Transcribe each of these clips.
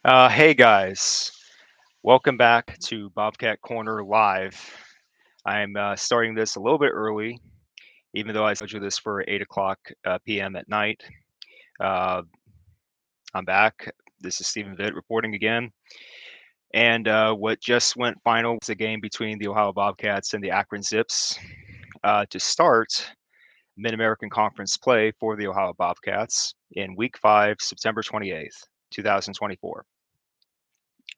Hey guys, welcome back to Bobcat Corner Live. I'm starting this a little bit early, even though I scheduled this for 8 o'clock p.m. at night. Uh, I'm back. This is Stephen Vitt reporting again. And what just went final was a game between the Ohio Bobcats and the Akron Zips to start Mid American Conference play for the Ohio Bobcats in Week 5, September 28th, 2024.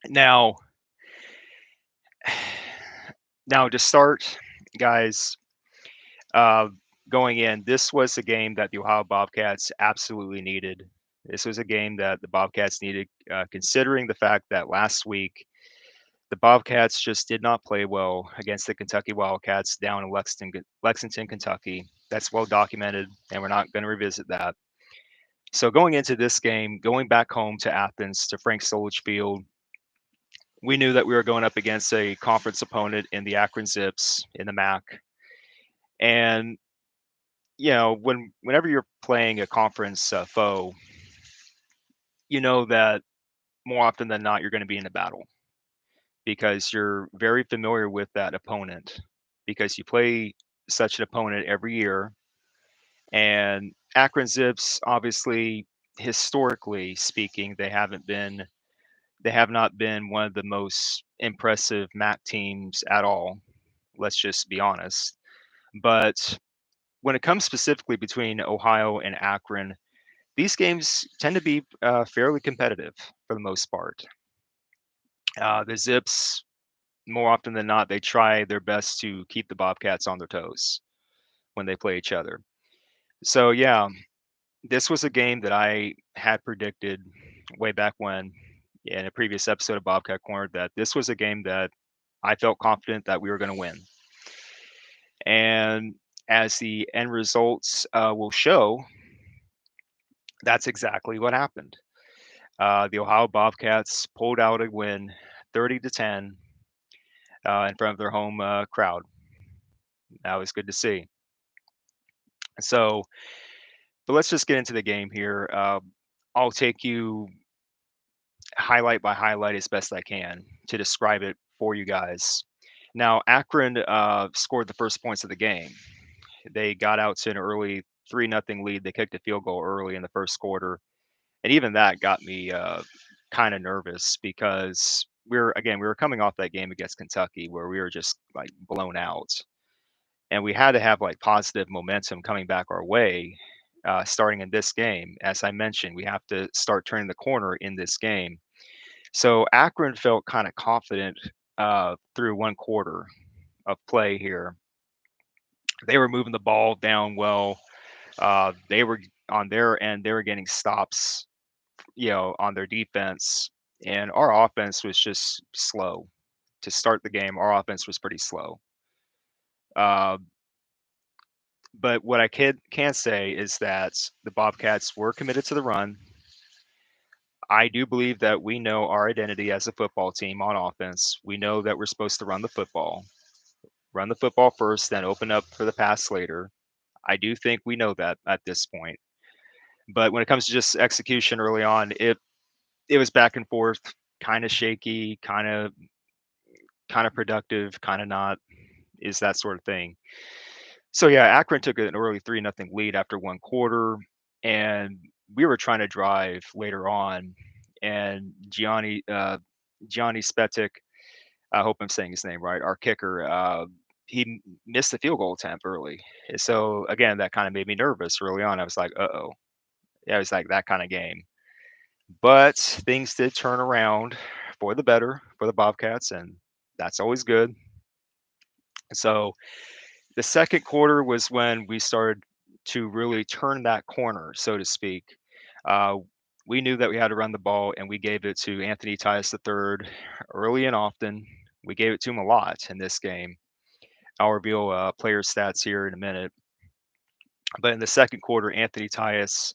Now, now to start, guys, uh, going in, this was a game that the Ohio Bobcats absolutely needed. This was a game that the Bobcats needed, considering the fact that last week the Bobcats just did not play well against the Kentucky Wildcats down in Lexington, Kentucky. That's well documented, and we're not going to revisit that. So going into this game, going back home to Athens to Frank Solich Field, we knew that we were going up against a conference opponent in the Akron Zips in the MAC, and whenever you're playing a conference foe, you know that more often than not you're going to be in a battle because you're very familiar with that opponent because you play such an opponent every year. And Akron Zips, obviously, historically speaking, they have not been one of the most impressive MAC teams at all. Let's just be honest. But when it comes specifically between Ohio and Akron, these games tend to be fairly competitive for the most part. The Zips, more often than not, they try their best to keep the Bobcats on their toes when they play each other. So, yeah, this was a game that I had predicted way back when in a previous episode of Bobcat Corner that this was a game that I felt confident that we were going to win. And as the end results will show, that's exactly what happened. The Ohio Bobcats pulled out a win, 30-10, in front of their home crowd. That was good to see. So, but let's just get into the game here. I'll take you highlight by highlight as best I can to describe it for you guys. Now, Akron scored the first points of the game. They got out to an early 3-0 lead. They kicked a field goal early in the first quarter, and even that got me kind of nervous because we were coming off that game against Kentucky where we were just like blown out, and we had to have like positive momentum coming back our way starting in this game. As I mentioned, we have to start turning the corner in this game. So Akron felt kind of confident through one quarter of play here. They were moving the ball down well. They were on their end. They were getting stops, on their defense, and our offense was just slow to start the game. Our offense was pretty slow. Uh, but what I can say is that the Bobcats were committed to the run. I do believe that we know our identity as a football team on offense. We know that we're supposed to run the football first, then open up for the pass later. I do think we know that at this point. But when it comes to just execution early on, it was back and forth, kind of shaky, kind of productive, kind of not, is that sort of thing. So yeah, Akron took an early 3-0 lead after one quarter, and we were trying to drive later on, and Gianni Spetic, I hope I'm saying his name right, our kicker, he missed the field goal attempt early. So again, that kind of made me nervous early on. I was like, uh-oh. Yeah, it was like that kind of game. But things did turn around for the better for the Bobcats, and that's always good. So the second quarter was when we started to really turn that corner, so to speak. Uh, we knew that we had to run the ball, and we gave it to Anthony Tyus III early and often. We gave it to him a lot in this game. I'll reveal player stats here in a minute. But in the second quarter, Anthony Tyus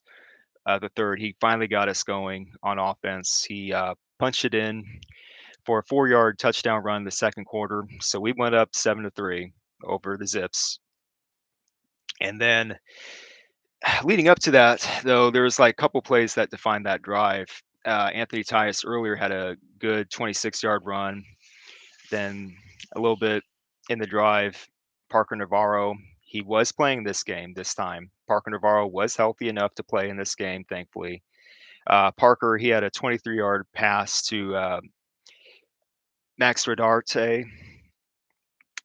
the third, he finally got us going on offense. He punched it in for a 4-yard touchdown run in the second quarter. So we went up 7-3 over the Zips. And then leading up to that, though, there was like a couple plays that defined that drive. Anthony Tyus earlier had a good 26-yard run. Then a little bit in the drive, Parker Navarro, he was playing this game this time. Parker Navarro was healthy enough to play in this game, thankfully. Parker, he had a 23-yard pass to Max Rodarte,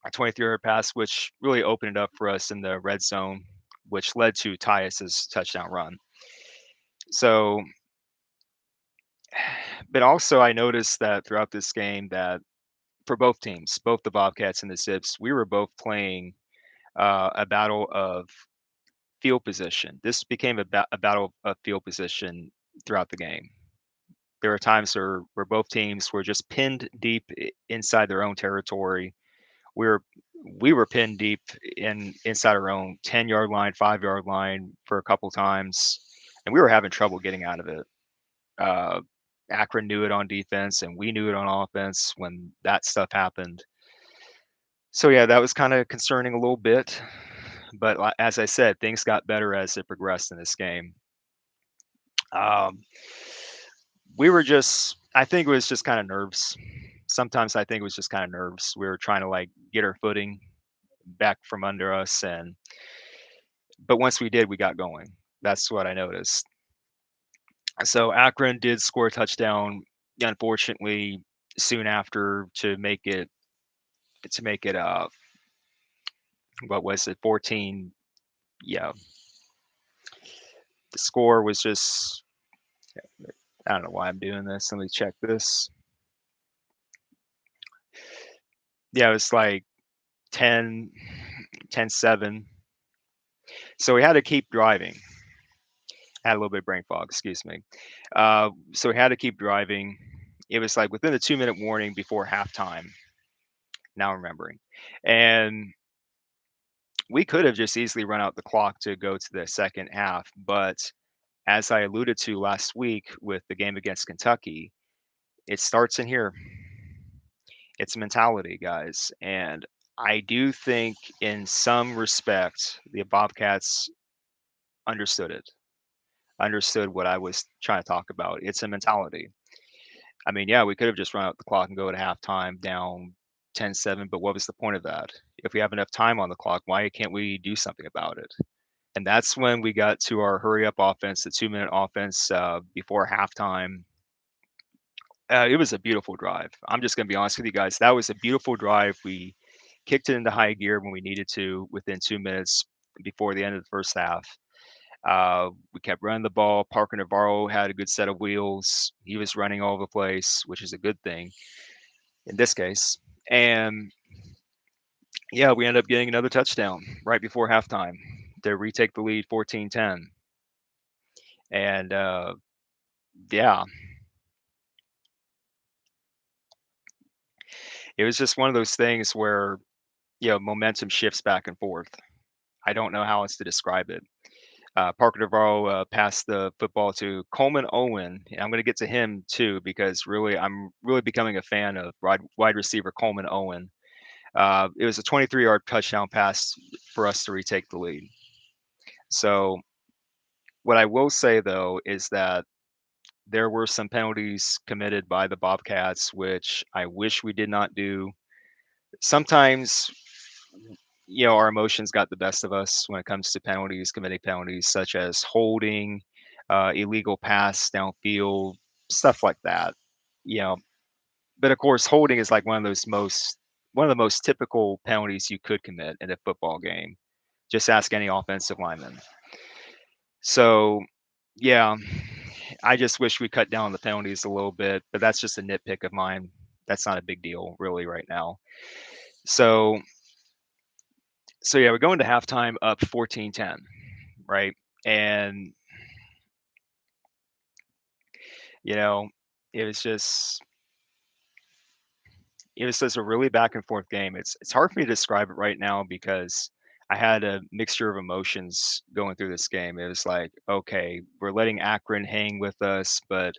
a 23-yard pass, which really opened it up for us in the red zone, which led to Tyus's touchdown run. So, but also I noticed that throughout this game that for both teams, both the Bobcats and the Zips, we were both playing a battle of field position. This became a battle of field position throughout the game. There were times where both teams were just pinned deep inside their own territory. We were we were pinned deep inside our own 10-yard line, 5-yard line for a couple times, and we were having trouble getting out of it. Uh, Akron knew it on defense, and we knew it on offense when that stuff happened. So yeah, that was kind of concerning a little bit. But as I said, things got better as it progressed in this game. Um, we were just, I think it was just kind of nerves. Sometimes I think it was just kind of nerves. We were trying to like get our footing back from under us, and but once we did, we got going. That's what I noticed. So Akron did score a touchdown, unfortunately, soon after to make it what was it, 14. Yeah, the score was just, I don't know why I'm doing this. Let me check this. Yeah, it was like 10, 10-7. So we had to keep driving. I had a little bit of brain fog, excuse me. So we had to keep driving. It was like within the 2-minute warning before halftime. Now I'm remembering. And we could have just easily run out the clock to go to the second half. But as I alluded to last week with the game against Kentucky, it starts in here. It's mentality, guys. And I do think in some respect, the Bobcats understood it, understood what I was trying to talk about. It's a mentality. I mean, yeah, we could have just run out the clock and go to halftime down 10-7, but what was the point of that? If we have enough time on the clock, why can't we do something about it? And that's when we got to our hurry up offense, the 2-minute offense before halftime. It was a beautiful drive. I'm just going to be honest with you guys. That was a beautiful drive. We kicked it into high gear when we needed to within 2 minutes before the end of the first half. We kept running the ball. Parker Navarro had a good set of wheels. He was running all over the place, which is a good thing in this case. And yeah, we ended up getting another touchdown right before halftime to retake the lead 14-10. And yeah, it was just one of those things where, momentum shifts back and forth. I don't know how else to describe it. Parker Navarro passed the football to Coleman Owen. And I'm going to get to him too because really, I'm really becoming a fan of wide receiver Coleman Owen. It was a 23-yard touchdown pass for us to retake the lead. So what I will say though is that there were some penalties committed by the Bobcats, which I wish we did not do. Sometimes, our emotions got the best of us when it comes to penalties, committing penalties such as holding, illegal pass downfield, stuff like that. You know, but of course, holding is like one of the most typical penalties you could commit in a football game. Just ask any offensive lineman. So, yeah, I just wish we cut down the penalties a little bit, but that's just a nitpick of mine. That's not a big deal really right now. So yeah, we're going to halftime up 14-10, right? And you know, it was just it was just a really back and forth game. It's hard for me to describe it right now because I had a mixture of emotions going through this game. It was like, okay, we're letting Akron hang with us, but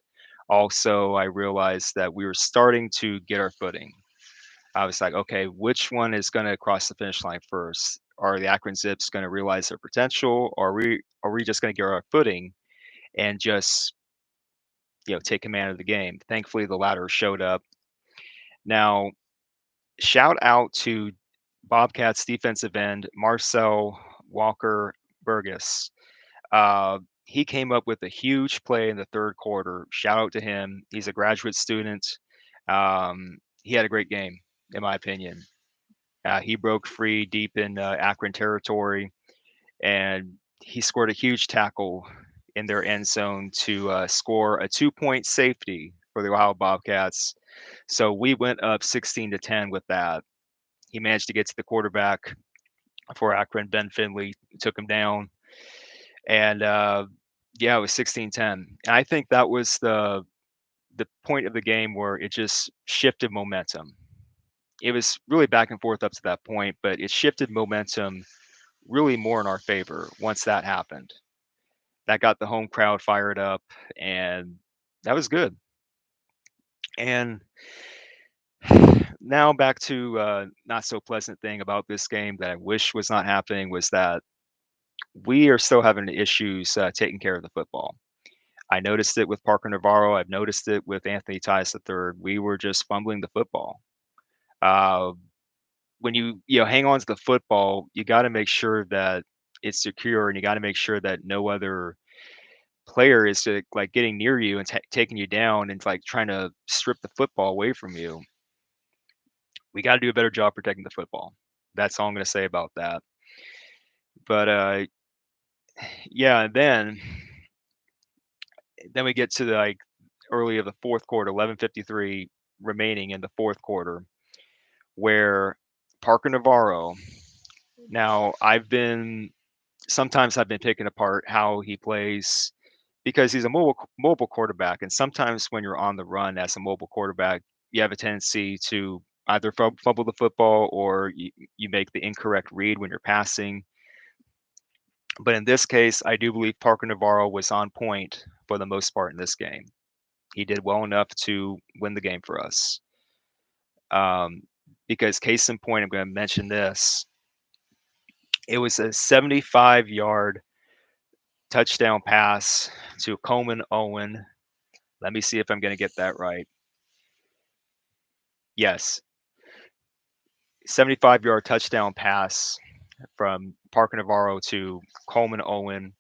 also I realized that we were starting to get our footing. I was like, okay, which one is going to cross the finish line first? Are the Akron Zips going to realize their potential, or are we just going to get our footing and just take command of the game. Thankfully, the latter showed up. Now, shout out to Bobcats defensive end Marcel Walker Burgess. He came up with a huge play in the third quarter. Shout out to him. He's a graduate student. He had a great game, in my opinion. He broke free deep in Akron territory, and he scored a huge tackle in their end zone to score a 2-point safety for the Ohio Bobcats. So we went up 16-10 with that. He managed to get to the quarterback for Akron. Ben Finley took him down, and yeah, it was 16-10. And I think that was the point of the game where it just shifted momentum. It was really back and forth up to that point, but it shifted momentum really more in our favor once that happened. That got the home crowd fired up, and that was good. And now back to not so pleasant thing about this game that I wish was not happening was that we are still having issues taking care of the football. I noticed it with Parker Navarro. I've noticed it with Anthony Tice III. We were just fumbling the football. Uh, when you hang on to the football, you got to make sure that it's secure, and you got to make sure that no other player is like getting near you and taking you down and like trying to strip the football away from you. We got to do a better job protecting the football. That's all I'm going to say about that. But yeah, then we get to like early of the fourth quarter, 11:53 remaining in the fourth quarter, where Parker Navarro. Now sometimes I've been picking apart how he plays because he's a mobile quarterback, and sometimes when you're on the run as a mobile quarterback, you have a tendency to either fumble the football or you make the incorrect read when you're passing. But in this case, I do believe Parker Navarro was on point for the most part in this game. He did well enough to win the game for us. Um, because case in point, I'm going to mention this. It was a 75-yard touchdown pass to Coleman Owen. Let me see if I'm going to get that right. Yes, 75-yard touchdown pass from Parker Navarro to Coleman Owen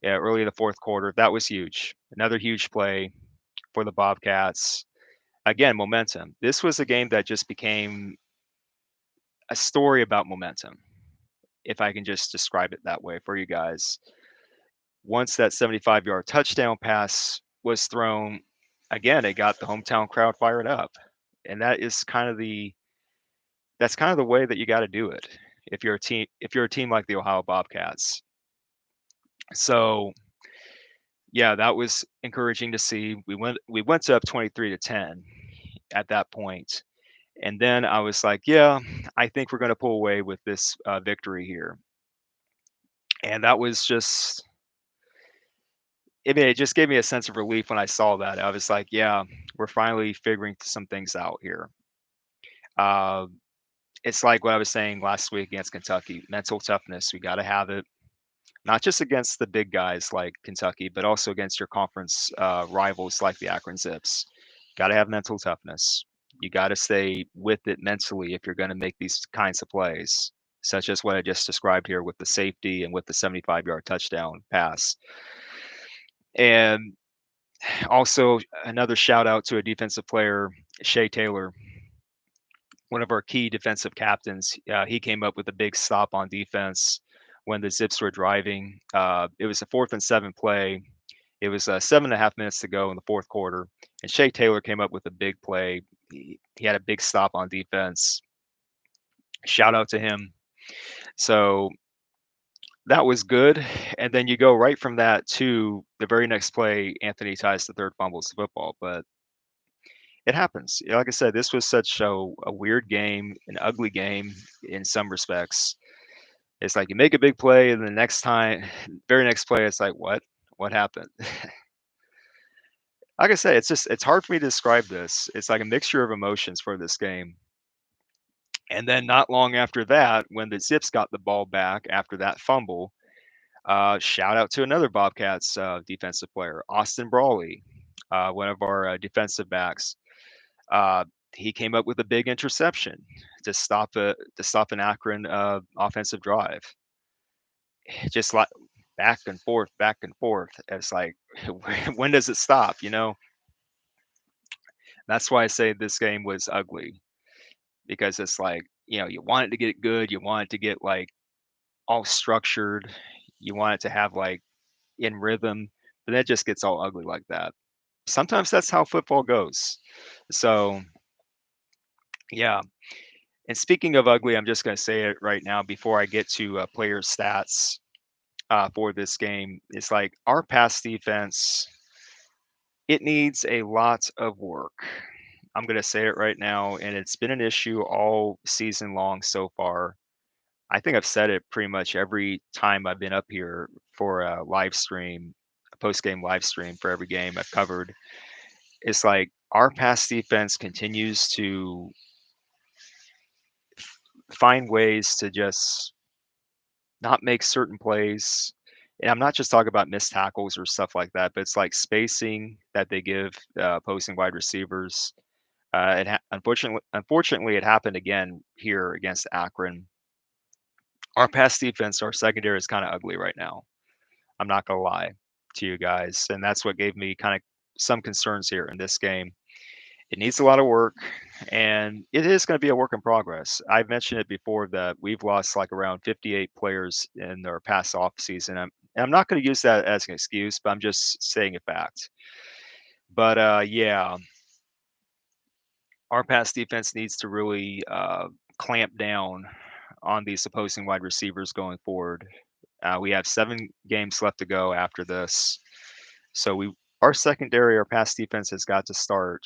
early in the fourth quarter. That was huge. Another huge play for the Bobcats. Again, momentum. This was a game that just became a story about momentum, if I can just describe it that way for you guys. Once that 75-yard touchdown pass was thrown, again, it got the hometown crowd fired up. And that's kind of the way that you got to do it if you're a team like the Ohio Bobcats. So yeah, that was encouraging to see. We went up 23-10 at that point. And then I was like, yeah, I think we're going to pull away with this victory here. And that was just, it just gave me a sense of relief when I saw that. I was like, yeah, we're finally figuring some things out here. Uh, it's like what I was saying last week against Kentucky. Mental toughness, we got to have it, not just against the big guys like Kentucky, but also against your conference rivals like the Akron Zips. Got to have mental toughness. You got to stay with it mentally if you're going to make these kinds of plays, such as what I just described here with the safety and with the 75-yard touchdown pass. And also, another shout out to a defensive player, Shea Taylor, one of our key defensive captains. He came up with a big stop on defense when the Zips were driving. It was a 4th-and-7 play. It was 7.5 minutes to go in the fourth quarter, and Shea Taylor came up with a big play. He had a big stop on defense. Shout out to him. So that was good. And then you go right from that to the very next play. Anthony Tice III fumbles the football, but it happens. Like I said, this was such a weird game, an ugly game in some respects. It's like you make a big play, and the very next play, it's like, what happened? Like I said, it's hard for me to describe this. It's like a mixture of emotions for this game. And then not long after that, when the Zips got the ball back after that fumble, shout out to another Bobcats defensive player, Austin Brawley. one of our defensive backs. Uh, he came up with a big interception to stop an Akron offensive drive. Just like back and forth, back and forth. It's like, when does it stop? That's why I say this game was ugly, because it's like, you want it to get good, you want it to get like all structured, you want it to have like in rhythm, but that just gets all ugly like that. Sometimes that's how football goes. So, yeah. And speaking of ugly, I'm just going to say it right now before I get to player stats for this game. It's like our pass defense, it needs a lot of work. I'm going to say it right now, and it's been an issue all season long so far. I think I've said it pretty much every time I've been up here for a live stream, a post game live stream for every game I've covered. It's like our pass defense continues to find ways to just not make certain plays. And I'm not just talking about missed tackles or stuff like that, but it's like spacing that they give opposing wide receivers. Unfortunately, it happened again here against Akron. Our pass defense, our secondary is kind of ugly right now. I'm not gonna lie to you guys, and that's what gave me kind of some concerns here in this game. It needs a lot of work, and it is going to be a work in progress. I've mentioned it before that we've lost like around 58 players in our past off season. I'm not going to use that as an excuse, but I'm just saying a fact. But yeah, our pass defense needs to really clamp down on these opposing wide receivers going forward. We have 7 games left to go after this, so our secondary, our pass defense has got to start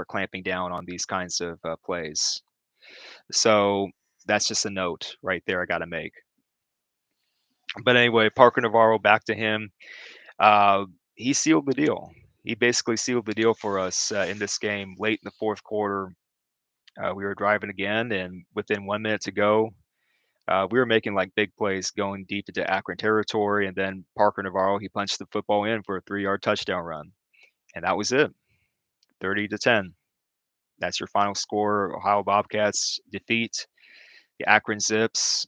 clamping down on these kinds of plays. So that's just a note right there I got to make. But anyway, Parker Navarro, back to him. Uh, he sealed the deal. He basically sealed the deal for us in this game late in the fourth quarter. We were driving again, and within 1 minute to go, we were making like big plays going deep into Akron territory. And then Parker Navarro, he punched the football in for a 3-yard touchdown run. And that was it, 30-10. That's your final score. Ohio Bobcats defeat the Akron Zips.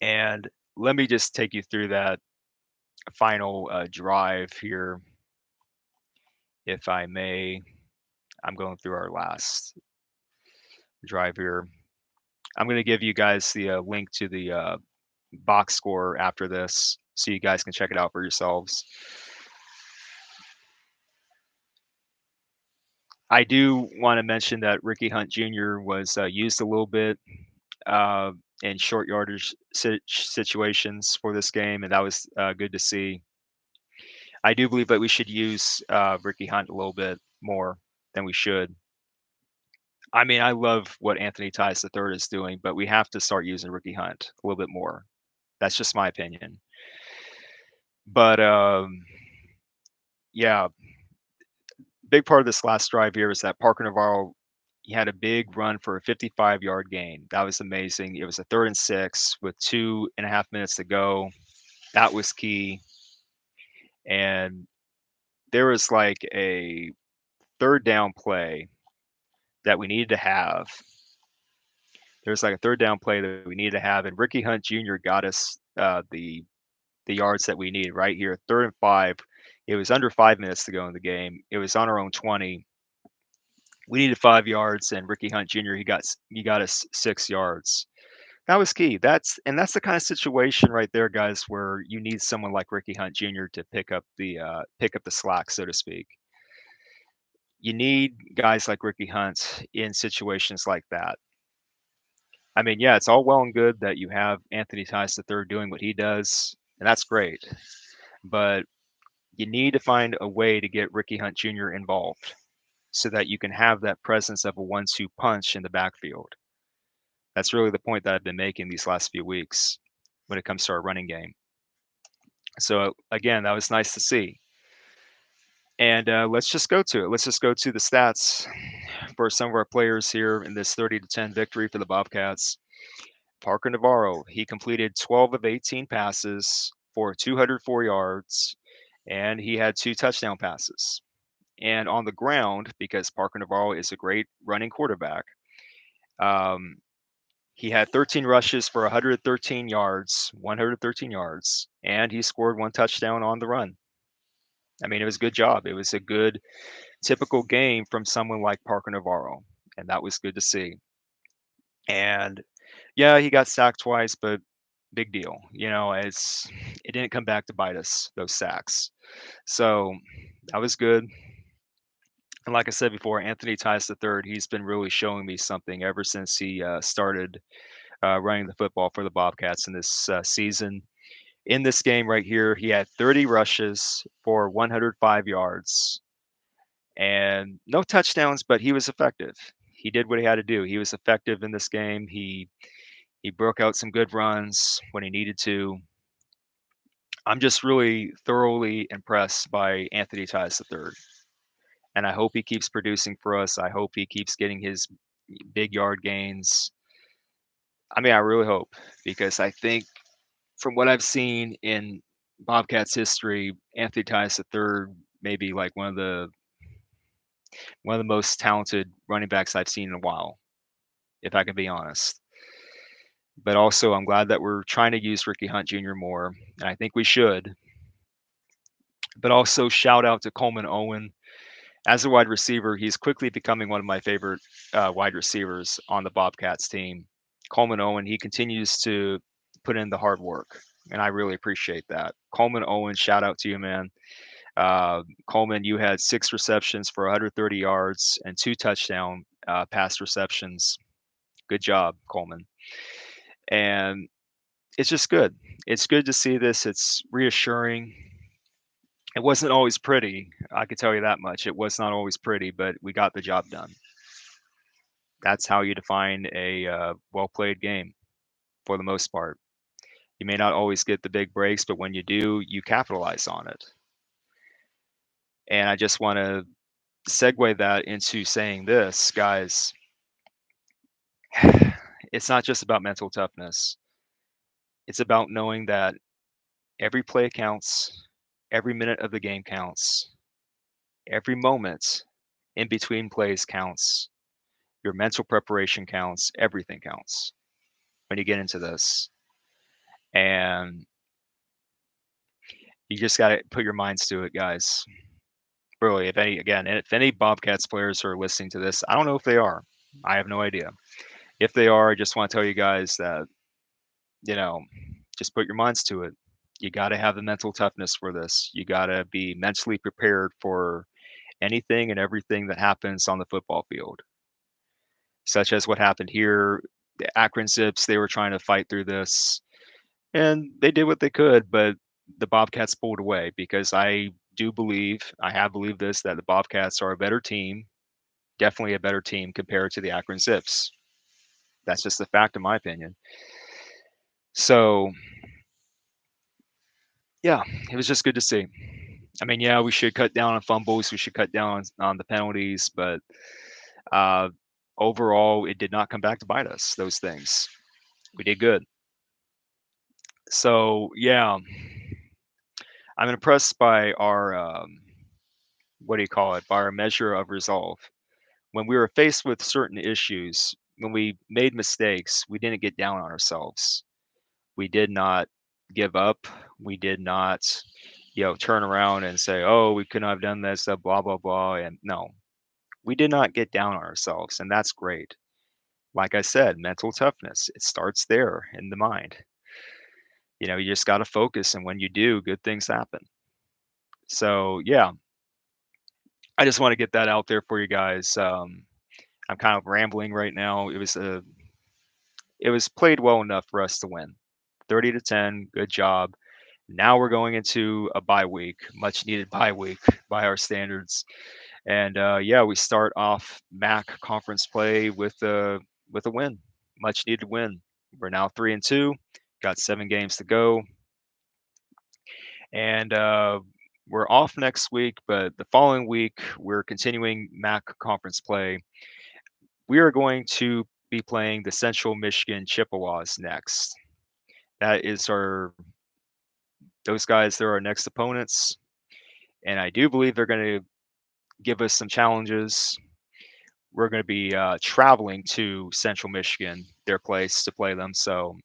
And let me just take you through that final drive here, if I may. I'm going through our last drive here. I'm going to give you guys the link to the box score after this so you guys can check it out for yourselves. I do want to mention that Ricky Hunt Jr. was used a little bit uh, in short yardage situations for this game, and that was good to see. I do believe that we should use Ricky Hunt a little bit more than we should. I mean, I love what Anthony Tice III is doing, but we have to start using Ricky Hunt a little bit more. That's just my opinion. But yeah, big part of this last drive here is that Parker Navarro, he had a big run for a 55-yard gain. That was amazing. It was a 3rd and 6 with 2.5 minutes to go. That was key. And there was like a 3rd down play that we needed to have. There's like a 3rd down play that we needed to have, and Ricky Hunt Jr. got us the yards that we needed right here. 3rd and 5. It was under 5 minutes to go in the game. It was on our own 20. We needed 5 yards, and Ricky Hunt Jr. He got us 6 yards. That was key. That's the kind of situation right there, guys, where you need someone like Ricky Hunt Jr. to pick up the slack, so to speak. You need guys like Ricky Hunt in situations like that. I mean, yeah, it's all well and good that you have Anthony Tice III doing what he does, and that's great. But you need to find a way to get Ricky Hunt Jr. involved so that you can have that presence of a 1-2 punch in the backfield. That's really the point that I've been making these last few weeks when it comes to our running game. So again, that was nice to see. And let's just go to it. Let's just go to the stats for some of our players here in this 30-10 victory for the Bobcats. Parker Navarro, he completed 12 of 18 passes for 204 yards and he had 2 touchdown passes. And on the ground, because Parker Navarro is a great running quarterback, um, he had 13 rushes for 113 yards, and he scored 1 touchdown on the run. I mean, it was a good job. It was a good typical game from someone like Parker Navarro, and that was good to see. And yeah, he got sacked twice, but big deal. It didn't come back to bite us, those sacks. So that was good. And like I said before, Anthony Tice III, he's been really showing me something ever since he started running the football for the Bobcats in this season. In this game right here, he had 30 rushes for 105 yards and no touchdowns, but he was effective. He did what he had to do. He was effective in this game. He broke out some good runs when he needed to. I'm just really thoroughly impressed by Anthony Tice III, and I hope he keeps producing for us. I hope he keeps getting his big yard gains. I mean, I really hope, because I think from what I've seen in Bobcats history, Anthony Tice III may be like one of the most talented running backs I've seen in a while, if I can be honest. But also, I'm glad that we're trying to use Ricky Hunt Jr. more, and I think we should. But also, shout out to Coleman Owen. As a wide receiver, he's quickly becoming one of my favorite wide receivers on the Bobcats team. Coleman Owen, he continues to put in the hard work, and I really appreciate that. Coleman Owen, shout out to you, man. Coleman, you had 6 receptions for 130 yards and 2 touchdown pass receptions. Good job, Coleman. And it's just good. It's good to see this. It's reassuring. It wasn't always pretty. I could tell you that much. It was not always pretty, but we got the job done. That's how you define a well played game for the most part. You may not always get the big breaks, but when you do, you capitalize on it. And I just want to segue that into saying this, guys. It's not just about mental toughness. It's about knowing that every play counts, every minute of the game counts, every moment in between plays counts. Your mental preparation counts, everything counts when you get into this. And you just got to put your minds to it, guys. Really, if any Bobcats players are listening to this, I don't know if they are. I have no idea. If they are, I just want to tell you guys that, you know, just put your minds to it. You got to have the mental toughness for this. You got to be mentally prepared for anything and everything that happens on the football field, such as what happened here. The Akron Zips, they were trying to fight through this, and they did what they could, but the Bobcats pulled away, because I have believed this, that the Bobcats are a better team, definitely a better team compared to the Akron Zips. That's just a fact, in my opinion. So, yeah, it was just good to see. I mean, yeah, we should cut down on fumbles, we should cut down on the penalties, but uh, overall, it did not come back to bite us, those things. We did good. So, yeah, I'm impressed by our, what do you call it, by our measure of resolve. When we were faced with certain issues, when we made mistakes, we didn't get down on ourselves. We did not give up. We did not, turn around and say, "Oh, we couldn't have done this," blah blah blah. And no, we did not get down on ourselves, and that's great. Like I said, mental toughness. It starts there in the mind. You just got to focus, and when you do, good things happen. So yeah, I just want to get that out there for you guys. I'm kind of rambling right now. It was played well enough for us to win. 30-10, good job. Now we're going into a bye week, much needed bye week by our standards. And yeah, we start off MAC conference play with a win, much needed win. We're now 3-2, got 7 games to go, and we're off next week. But the following week, we're continuing MAC conference play. We are going to be playing the Central Michigan Chippewas next. That is those guys. They're our next opponents. and I do believe they're going to give us some challenges. We're going to be traveling to Central Michigan, their place, to play them. So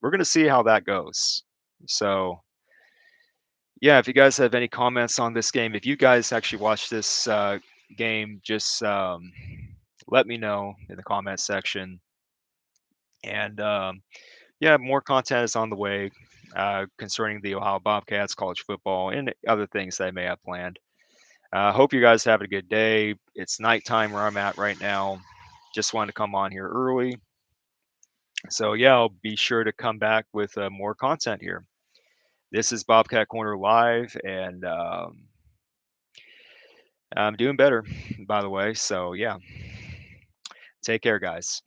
we're going to see how that goes. So yeah, if you guys have any comments on this game, if you guys actually watch this game, just let me know in the comment section. And yeah, more content is on the way concerning the Ohio Bobcats, college football, and other things that I may have planned. Hope you guys have a good day. It's nighttime where I'm at right now. Just wanted to come on here early. So yeah, I'll be sure to come back with more content here. This is Bobcat Corner Live, and I'm doing better, by the way. So yeah, take care, guys.